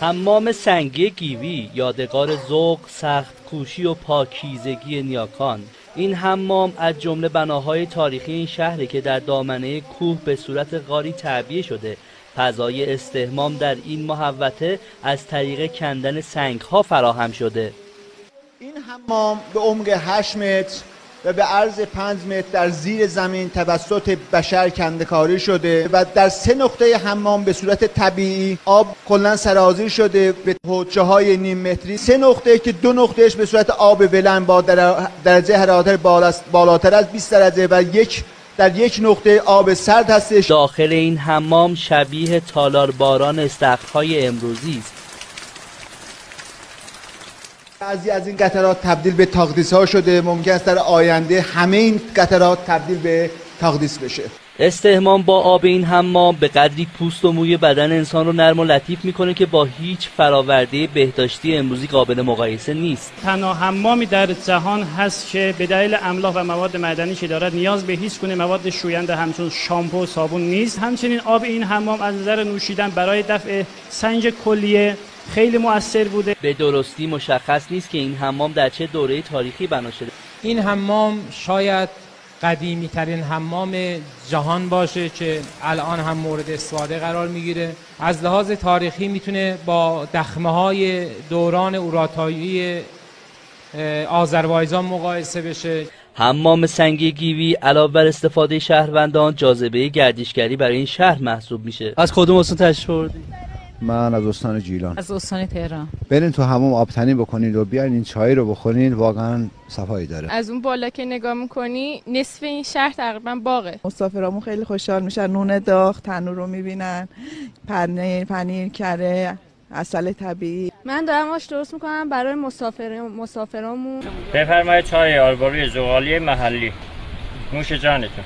حمام سنگی گیوی یادگار ذوق، سخت کوشی و پاکیزگی نیاکان. این حمام از جمله بناهای تاریخی این شهری که در دامنه کوه به صورت غاری تعبیه شده. فضای استحمام در این محوطه از طریق کندن سنگ‌ها فراهم شده. این حمام به عمق 8 متر و به عرض 5 متر در زیر زمین توسط بشر کنده‌کاری شده و در 3 نقطه حمام به صورت طبیعی آب کلاً سرازیر شده به حوضچه‌های نیم متری. 3 نقطه که 2 نقطهش به صورت آب ولن با درجه حرارت بالاتر از 20 درجه و در یک نقطه آب سرد هستش. داخل این حمام شبیه تالار باران استخرهای امروزی است. بعضی از این قطرات تبدیل به تاقدیس‌ها شده، ممکن است در آینده همه این قطرات تبدیل به تاقدیس بشه. استحمام با آب این حمام به قدری پوست و موی بدن انسان رو نرم و لطیف میکنه که با هیچ فراورده بهداشتی امروزی قابل مقایسه نیست. تنها حمامی در جهان هست که به دلیل املاح و مواد معدنی که دارد نیاز به هیچ گونه مواد شوینده همچون شامپو و صابون نیست. همچنین آب این حمام از نظر نوشیدن برای دفع سنج کلیه خیلی مؤثر بوده. به درستی مشخص نیست که این حمام در چه دوره تاریخی بنا شده. این حمام شاید قدیمی ترین حمام جهان باشه که الان هم مورد استفاده قرار میگیره. از لحاظ تاریخی میتونه با دخمه های دوران اورارتایی آذربایجان مقایسه بشه. حمام سنگی گیوی علاوه بر استفاده شهروندان جاذبه گردشگری برای این شهر محسوب میشه. از کدوم استان تشریف آوردید؟ من از استان جیلان. از استان تهران. برین تو حمام آبتنی بکنید و بیاین این چای رو بخورین، واقعا صفایی داره. از اون بالا که نگاه میکنی نصف این شهر تقریبا باغه. مسافرامون خیلی خوشحال میشن، نون داغ، تنور رو میبینن، پنیر کره، عسل طبیعی. من دارم آش درست میکنم برای مسافرامون. بفرمایید چای آلبروی زغالی محلی. نوش جانتون.